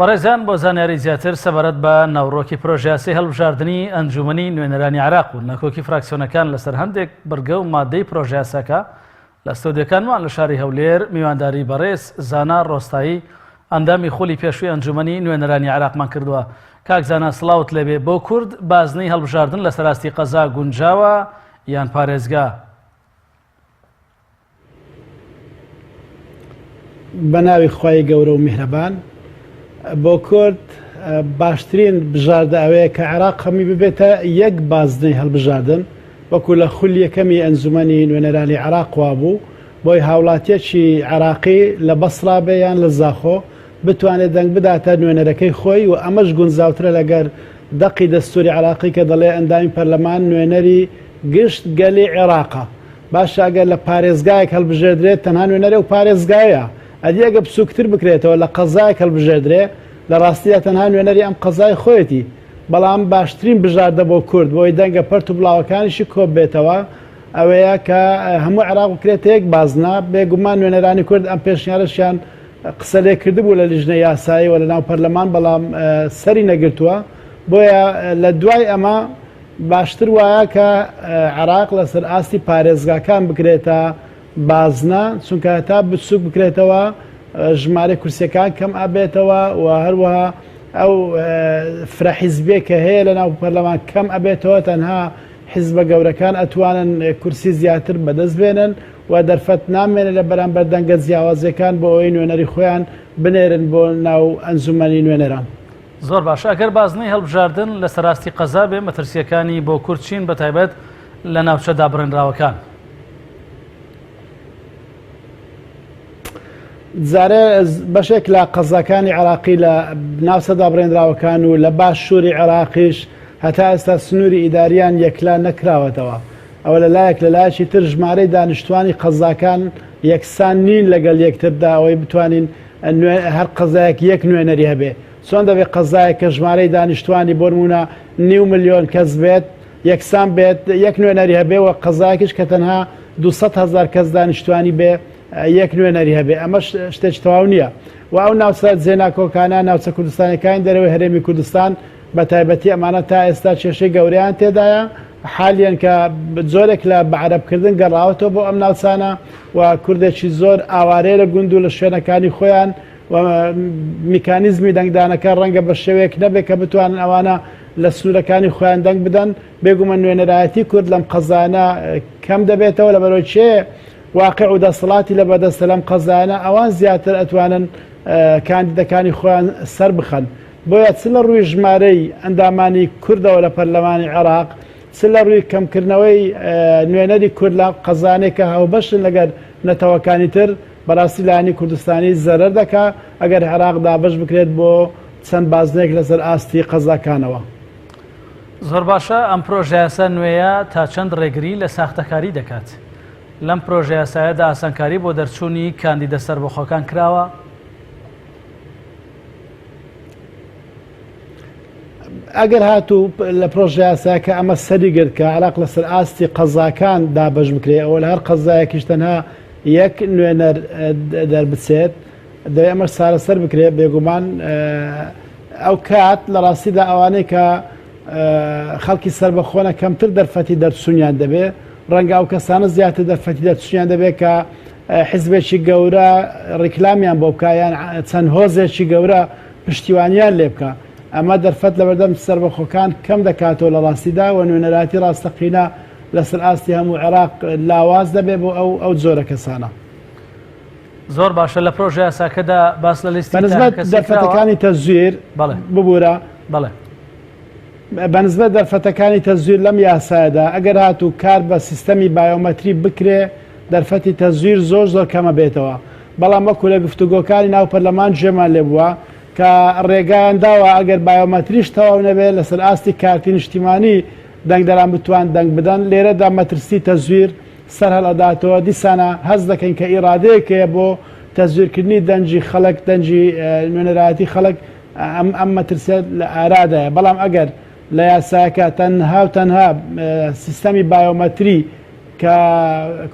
بەڕێزان بۆ زانیاری زیاتر سەبارەت بە ناوڕۆکی پرۆژیاسی هەڵبژاردننی ئەنجومەنی نوێنەرانی عراق و نەکۆکی فراکسیۆنەکان لەسەر هەندێک بەرگە و مادەی پرۆژیاسەکە لە ستۆدیۆکانمان لە شاری هەولێر میوانداری بەڕێز زانا ڕۆستایی ئەندامی خۆلی پێشووی ئەنجومەنی نوێنەرانی عراقمان کردووە. کاک زانا سڵاوت لێبێ، بۆ کورد بازنەی هەڵبژاردن لە سەراستی قەزا گونجاوە یان پارێزگا؟ بەناوی خوای گەورە و میهرەبان، بۆ کورد باشترین بژاردە ئەوەیە کە عێراق هەمی ببێتە یەک بازنەی هەڵبژاردن، وەکو لە خولی یەکەمی ئەنجومەنی نوێنەرانی عێراق وابوو، بۆی هاوڵاتیەکی عێراقی لە بەسڕا بێ یان لە زاخۆ بتوانێت دەنگ بداتە نوێنەرەکەی خۆی، و ئەمەش گونجاوترە لەگەر دەقی دەستوری عێراقی کە دەڵێ ئەندامی پەرلەمان نوێنەری گشت گەلی عێراقە. باش ئەگەر لە پارێزگایەک هەڵبژێردرێت تەنها نوێنەرە و پارێزگایە، ئەدی ئەگە بچووکتر بکرێتەوە لە قەزایەک هەڵبژێردرێ لە ڕاستیدا تەنها نوێنەری ئەم قەزای خۆیەتی. بەڵام باشترین بژاردە بۆ کورد بۆی دەنگە پەرت و بڵاوەکانیشی کۆ بێتەوە ئەوەیە کە هەموو عێراق بکرێتە یەک بازنە. بێگومان نوێنەرانی کورد ئەم پێشنیارەشیان قسە لێ کردبوو لە لیژنەی یاسایی و لە ناو پەرلەمان، بەڵام سەری نەگرتووە. بۆیە لە دوای ئەمە باشتر وایە کە عێراق لەسەر ئاستی پارێزگاکان بکرێتە بازنە، چونکە تا بچووک بکرێتەوە ژمارە کورسیەکان کەم ئەبێتەوە و هەروەها ئەو فرەحیزبێ کە هەیە لە ناو پەرلەمان کەم ئەبێتەوە، تەنها حیزبە گەورەکان ئەتوانن کورسی زیاتر بەدەست بێنن و دەرفەت نامێنێت لە بەرامبەر دەنگە جیاوازیەکان بۆ ئەوەی نوێنەری خۆیان بنێرن بۆ ناو ئەنجومەنی نوێنەران. زۆر باش. ئەگەر بازنەی هەڵبژاردن لە سەراستی قەزا بێ، مەترسیەکانی بۆ کورد چین بەتایبەت لە ناوچە دابڕێنراوەکان؟ جارە بەشێک لە قەزاکانی عێراقی لە ناوچە دابڕێنراوەکان و لە باشووری عێراقیش هەتا ئێستا سنووری ئیداریان یەکلا نەکراوەتەوە. ئەوە لەلایەک لەلایەکی تر ژمارەی دانیشتوانی قەزاکان یەکسان نین لەگەڵ یەکتردا، ئەوەی بتوانین هەر قەزایەک یەک نوێنەری هەبێ. چۆن دەبێت قەزایەک کە ژمارەی دانیشتوانی بۆ نمونە 9 ملیۆن کەس بێت یەکسان بێت یەک نوێنەری هەبێ، و قەزایەکیش کە تەنها 200,000 کەس دانیشتوانی بێ یەک نوێنەری هەبێ. ئەمە شتێک تەواو نییە. و ئەو ناوچە جێناکۆکانە ناوچە کوردستانەکانی دەرەوەی هەرێمی کوردستان بە تایبەتی ئەمانە تا ئێستا کێشەی گەورەیان تێدایە، حالیان کە زۆرێک لە بەعرەبکردن گەڕاوەتەوە بۆ ئەم ناوچانە، و کوردێکی زۆر ئاوارەیە لە گوند و لە شوێنەکانی خۆیان، و میکانیزمی دەنگدانەکە ڕەنگە بە شێوەیەک نەبێت کە بتوانن ئەوانە لە سنوورەکانی خۆیان دەنگ بدەن. بێگومە نوێنەرایەتی کورد لەم قەزانە کەم دەبێتەوە، لە بەرەوەی چێ واقع و دەسەڵاتی لە بەدەستە لەم قەزانە ئەوان زیاتر ئەتوانن کاندیدەکانی خۆیان سەر بخەن. بۆیە چ لە ڕووی ژمارەی ئەندامانی کوردەوە لە پەرلەمانی عێراق، چ لە ڕووی کەمکردنەوەی نوێنەری کورد لە قەزانێک کە هاوبەشن لەگەر نەتەوەکانی تر، بەڕاستی لایەنی کوردستانی زەرەر دەکا ئەگەر عێراق دابش بکرێت بۆ چەند بازنێک لەسەر ئاستی قەزاکانەوە. زۆر باشە. ئەم پرۆژە یاسا نوێیە تا چەند ڕێگری لە ساختەکاری دەکات؟ لەم پرۆژە یاسایەدا ئاسانکاری بۆ دەرچوونی کاندیدە سەربەخۆکان کراوە؟ ئەگەر هاتوو لە پرۆژە یاساکە ئەمە سەری گرت کە عێراق لەسەر ئاستی قەزاکان دابش بکرێ، ئەوە لە هەر قەزایەکیش تەنها یەک نوێنەر دەربچێت، دەوێت ئەمە چارەسەر بکرێت. بێگومان ئەو کات لە ڕاستیدا ئەوانەی کە خەڵکی سەربەخۆنە کەمتر دەرفەتی دەرچوونیان دەبێت، ڕەنگە ئەو کەسانە زیاتر دەرفەتی دەرچوونیان دەبێت کە حیزبێکی گەورە ڕیکلامیان بۆ بکە یان چەند هۆزێکی گەورە پشتیوانیان لێ بکە. ئەمە دەرفەت لە بەردەم سەربەخۆکان کەم دەکاتەوە لە ڕاستیدا، و نوێنەراتی ڕاستەقینە لەسەر ئاستی هەموو عێراق لاواز دەبێت بۆ ئەو جۆرە کەسانە. زۆر باشە. لە پرۆژە یاساکەدا باس لە لیستی بەنسبەت دەرفەتەکانی تەزویر ببوورە، بەنسبەت دەرفەتەکانی تەزویر لەم یاسایەدا ئەگەر هاتوو کار بە سیستەمی بایۆمەتری بکرێ، دەرفەتی تەزویر زۆر کەمە بێتەوە. بەڵام وەکو لە گفتوگۆکانی ناو پەرلەمان جێمان لێ بووە کە ڕێگایان داوە ئەگەر بایۆمەتریش تەواو نەبێت لەسەر ئاستی کارتی نیشتیمانی دەنگدەران بتوان دەنگ بدەن. لێرەدا مەترسی تەزویر سەر هەڵەداتەوە. دیسانە هەز دەکەین کە ئیرادەیەکەیە بۆ تەزویرکردنی دەنجی خەڵک، دەنجی نوێنەرایەتی خەڵک، ئەم مەترسیت لە ئارادایە. بەڵام ئەگەر لە یاساکە تەنها سیستەمی بایۆمەتری کە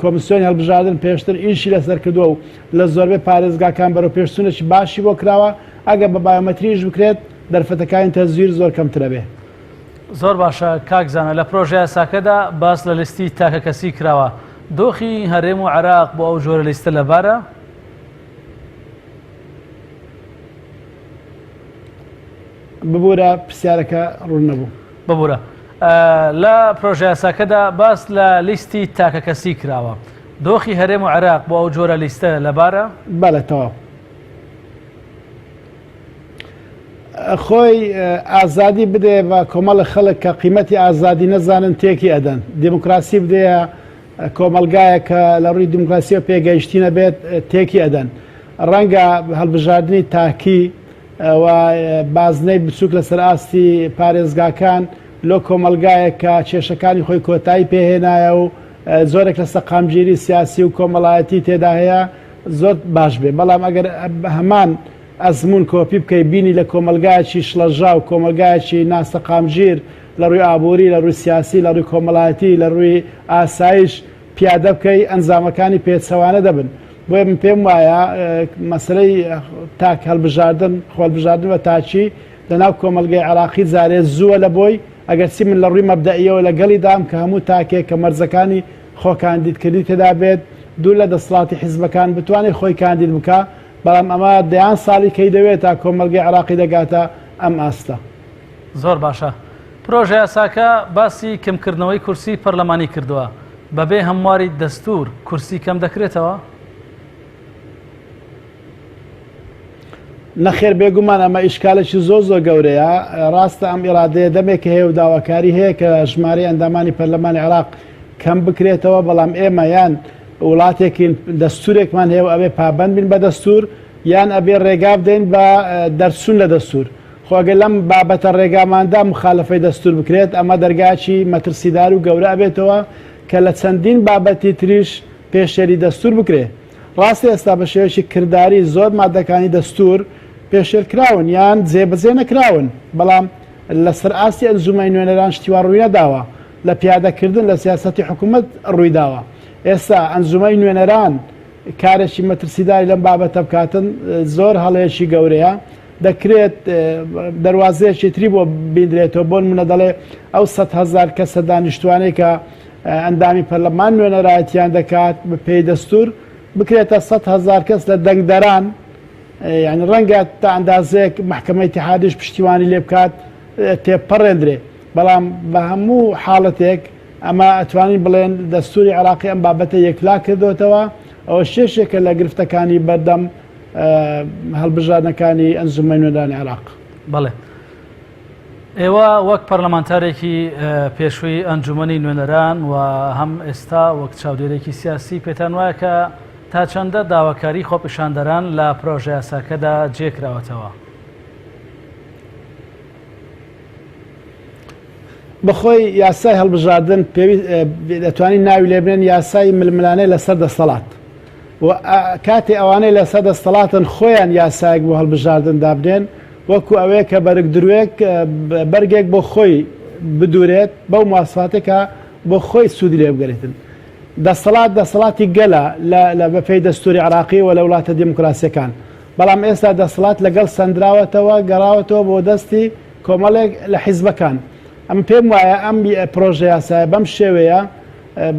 کۆمیسیۆنی هەڵبژاردن پێشتر ئیشی لەسەر کردووە و لە زۆربەی پارێزگاکان بەرەو پێشچوونێکی باشی بۆ کراوە ئەگە بە بایۆمەتریش بکرێت دەرفەتەکانی تەزویر زۆر کەمترە بێ. زۆر باشە کاکزانە لە پرۆژه یاساکەدا باس لە لیستی تاکە کەسی کراوە دۆخی هەرێم و عێراق بۆ ئەو جۆرە لیستە لەبارە؟ ببوورە پرسیارەکە ڕوون نەبوو. ببوورە لە پرۆژه یاساکەدا باس لە لیستی تاکە کەسی کراوە دۆخی هەرێم و عێراق بۆ ئەو جۆرە لیستە لەبارە؟ بەڵێتەوە خۆی ئازادی بدێ بە کۆمەڵە خەڵک کە قیمەتی ئازادی نەزانن تێکی ئەدەن دیموکراسی بدەیە کۆمەلگایە کە لە ڕووی دیموکراسیەوە پێگەیشتی نەبێت تێکی ئەدەن ڕەنگە هەڵبژاردننی تاکی و بازنەی بچووک لەسەر ئاستی پارێزگاکان لۆ کۆمەلگایە کە کێشەکانی خۆی کۆتایی پێهێنایە و زۆرێک لە سەقامگیری سیاسی و کۆمەڵایەتی تێدا هەیە زۆر باش بێ بەڵام ئەگەر هەمان ئەزمون کۆپی بکەی بینی لە کۆمەلگایەکی شڵەژا و کۆمەلگایەکی ناسەقامگیر لە ڕووی ئابووری لە ڕووی سیاسی لە ڕووی کۆمەڵایەتی لە ڕووی ئاسایش پیادە بکەی ئەنجامەکانی پێچەوانە دەبن بۆیە من پێم وایە مەسلەی تاک هەڵبژاردن خۆڵبژاردن بە تاچی لەناو کۆمەلگای عێراقی جارێ زووە لە بۆی ئەگەر چی من لە ڕووی مەبدەئیەوە لەگەڵی دام کە هەموو تاکێک کە مەرجەکانی خۆ کاندیدکردی تێدا بێت دوو لە دەسەڵاتی حیزبەکان بتوانێت خۆی کاندید بکە بەڵام ئەمە دەیان ساڵی کەی دەوێت تا کۆمەلگای عێراقی دەگاتە ئەم ئاستە. زۆر باشە پرۆژه یاساکە باسی کەمکردنەوەی کورسی پەرلەمانی کردووە بەبێ هەمواری دەستور کورسی کەم دەکرێتەوە؟ نەخێر بێگومان ئەمە ئیشکالێکی زۆر زۆر گەورەیە ڕاستە ئەم ئێرادەیە دەمێکە هەیە و داواکاری هەیە کە ژمارەی ئەندامانی پەرلەمانی عێراق کەم بکرێتەوە بەڵام ئێمە یان وڵاتێکی دەستورێکمان هەیە و ئەبێ پابەند بین بە دەستور یان ئەبێ ڕێگا بدەین بە دەرچوون لە دەستور خۆگە لەم بابەتە ڕێگاماندا مخالفەی دەستور بکرێت ئەمە دەرگاچی مەترسیدار و گەورە ئەبێتەوە کە لە چەندین بابەتی تریش پێشێری دەستور بکرێت ڕاستی ئێستا بە شێوەیەکی کردداری زۆر مادەکانی دەستور پێشێرکراون یان جێبەجێ نەکراون بەڵام لەسەر ئاستی ئەنجومەی نوێنەران شتیوان ڕووی نەداوە لە پیادەکردن لە سیاسەتی حکوومەت ڕوویداوە ئێستا ئەنجومەی نوێنەران کارێکی مەترسیداری لەم بابەتە بکاتن زۆر هەڵەیەکی گەورەیە دەکرێت دەواازەیەکی تری بۆ بیدرێتەوە بۆ منە دەڵێ ئەو 100,000 کەسە دانیشتوانەی کە ئەندامی پەرلەمان نوێنەرایەتیان دەکات بە پێی دەستور بکرێتە 100,000 کەس لە دەنگدەران یعنی ڕەنگە تا ئەندازەیەک محکەمەی ئیتیحادیش پشتیوانی لێ بکات تێپەڕێندرێ بەڵام بە هەموو حاڵەتێک ئەمە ئەتوانین بڵێن دەستوری عێراقی ئەم بابەتە یەکلا کردوێتەوە ئەوە شێشێکە لە گرفتەکانی بەردەم هەڵبژاردنەکانی ئەنجومەی نوێنەرانی عێراق. بەڵێ ئێوە وەک پەرلەمانتارێکی پێشووی ئەنجومەنی نوێنەران و هەم ئێستا وەک چاودێرێکی سیاسی پێتان وایە کە تا چەندە داواکاری خۆپیشاندەران لە پرۆژە یاساکەدا جێکراوەتەوە؟ بەخۆی یاسای هەڵبژاردن دەتوانین ناوی لێ بنێن یاسای ململانەی لەسەر دەسەڵات و کاتی ئەوانەی لەسەر دەسەڵاتن خۆیان یاسایەک بۆ هەڵبژاردن دابنێن وەکو ئەوەیە کە بەرگ دروێک بەرگێک بۆ خۆی بدورێت بەو مواسفاتێکە بۆ خۆی سوودی لێ بگەرێتن دەسەڵاتی گەلە لە بەپێی دەستوری عێراقی و لە وڵاتە دیموکراسیەکان بەڵام ئێستا دەسەڵات لەگەڵ سەندراوەتەوە گەڕاوەتەوە بۆ دەستی کۆمەڵێک لە حیزبەکان ئەم پێم وایە ئەم پرۆژە یاسایە بەم شێوەیە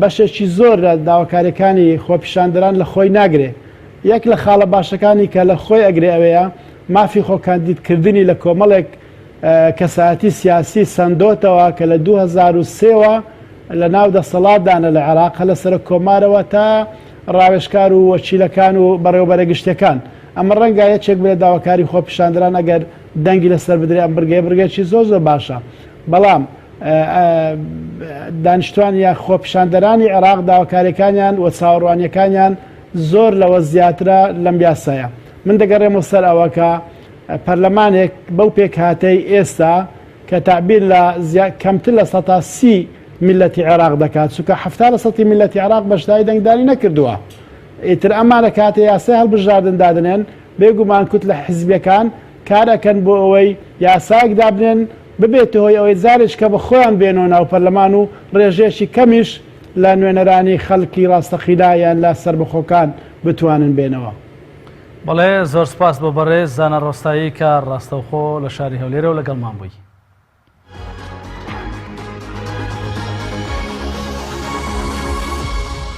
بەشێکی زۆر لە داواکاریەکانی خۆپیشاندەران لە خۆی ناگرێ یەک لە خاڵە باشەکانی کە لە خۆی ئەگرێ ئەوەیە مافی خۆکاندیدکردنی لە کۆمەڵێک کەسایەتی سیاسی سندۆتەوە کە لە 2003ەوە لە ناو دەسەڵاتدانە لە عێراق لە سەر کۆمارەوە تا ڕاوێژکار و وەکیلەکان و بەڕێوەبەرە گشتەکان ئەمە ڕەنگە یەکێک بێت داواکاری خۆپیشاندەران ئەگەر دەنگی لەسەر بدرێ ئەم بڕگەیەکی زۆر زۆر باشە بەڵام دانیشتوان یا خۆپیشاندەرانی عێراق داواکاریەکانیان و چاوەڕوانیەکانیان زۆر لەوە زیاترە لەم یاسایە من دەگەڕێمە سەر ئەوە کە پەرلەمانێک بەو پێکهاتەی ئێستا کە تعبیر لە کەمتر لە 130 میلەتی عێراق دەکات چونکە 70% میلەتی عێراق بەشداری دەنگداری نەکردووە ئیتر ئەمانە کاتێ یاسای هەڵبژاردن دادنێن بێگومان کوت لە حیزبیەکان کارەکەن بۆ ئەوەی یاسایەک دابنێن ببێتە هۆی ئەوەی زارێک کە بە خۆیان بێنەوە ناو پەرلەمان و ڕێژێکی کەمیش لە نوێنەرانی خەڵکی ڕاستەخیلا یان لە سربەخۆکان بتوانن بێنەوە. بەڵێ زۆر سپاس بۆ بەڕێز زانە ڕۆستایی کە ڕاستەوخۆ لە شاری هەولێرە و لەگەڵمان بووی.